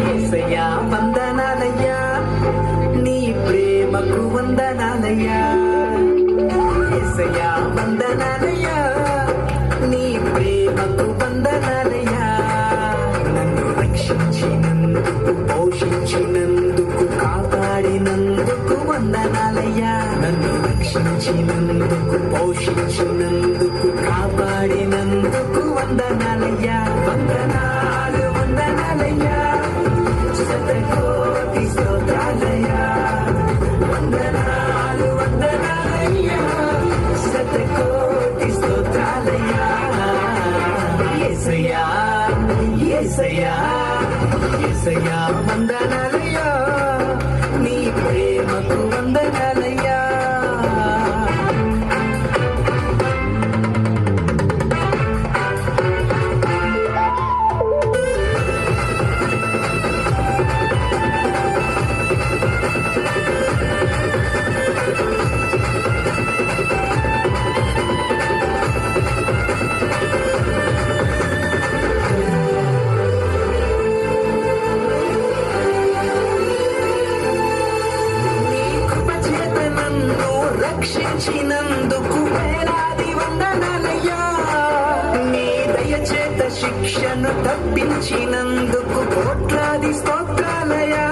యేసయ్యా వందనాలయ్యా, నీ ప్రేమకు వందనాలయ్యా. యేసయ్యా వందనాలయ్యా, నీ ప్రేమకు వందనాలయ్యా. నన్ను రక్షించినందుకు, పోషించినందుకు, కాపాడినందుకు వందనాలయ్యా. నన్ను రక్షించినందుకు, పోషించినందుకు, కాపాడినందుకు వందనాలయ్యా. వందనాలు వందనాలయ్యా, శతకోటి స్తోత్రాలయ్యా. వందనాలు వందనాలయ్యా, శతకోటి స్తోత్రాలయ్యా. యేసయ్యా యేసయ్యా యేసయ్యా వందనాలయ్యా, నీ ప్రేమకు వందనాలయ్యా. రక్షించినందుకు వేలాది వందనాలయ్యా. నీ దయచేత శిక్షను తప్పించినందుకు కోట్లాది స్తోత్రాలయ్యా.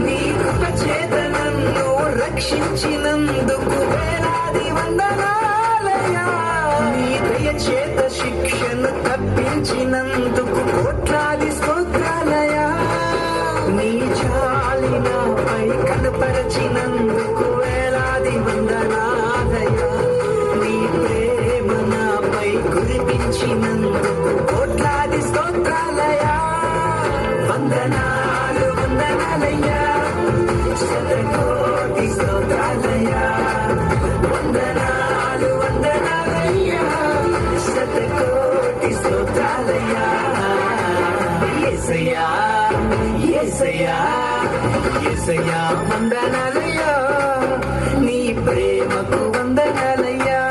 నీ కృప చేత నన్ను రక్షించినందుకు వేలాది వందనాలయ్యా. నీ దయచేత శిక్షను తప్పించినందుకు కోట్లాది స్తోత్రాలయ్యా. నీ జాలి నాపై కనపరచినందుకు వేలాది వందనాలయ్యా. నీ ప్రేమ నాపై కురిపించినందుకు కోట్లాది స్తోత్రాలయ్యా. వందనాలు వందనాలయ్యా, శతకోటి స్తోత్రాలయ్యా. వందనాలు వందనాలయ్యా, శతకోటి స్తోత్రాలయ్యా. యేసయ్యా యేసయ్యా యేసయ్యా వందనాలయ్యా, నీ ప్రేమకు వందనాలయ్యా.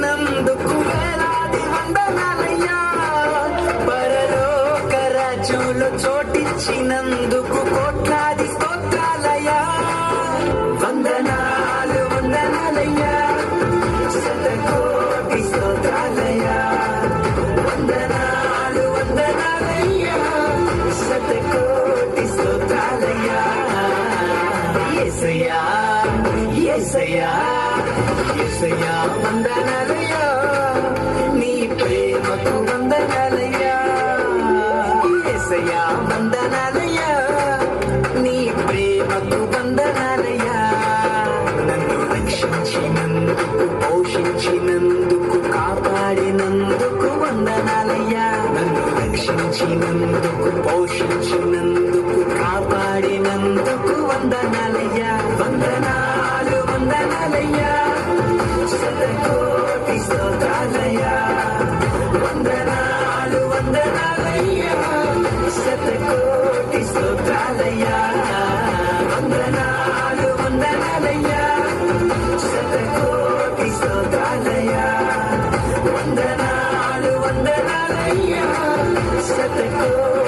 నందుకు వేలాది వందనాలయ్యా. పరలోక రాజ్యంలో చోటిచ్చినందుకు కోట్లాది స్తోత్రాలయ్యా. వందనాలు వందనాలయ్యా, శతకోటి స్తోత్రాలయ్యా. వందనాలు వందనాలయ్యా, శతకోటి స్తోత్రాలయ్యా. యేసయ్యా యేసయ్యా యేసయ్యా వందనాలయ్యా, నీ ప్రేమకు వందనాలయ్యా. యేసయ్యా వందనాలయ్యా, నీ ప్రేమకు వందనాలయ్యా. నన్ను రక్షించినందుకు, పోషించినందుకు, కాపాడినందుకు వందనాలయ్యా. నన్ను రక్షించినందుకు, పోషించినందుకు, కాపాడినందుకు వందనాలయ్యా. వందనాలు వందనాలయ్యా, శతకోటి స్తోత్రాలయ్యా. వందనాలు వందనాలయ్యా, శతకోటి స్తోత్రాలయ్యా. వందనాలు వందనాలయ్యా, శతకోటి స్తోత్రాలయ్యా. వందనాలు వందనాలయ్యా, శతకోటి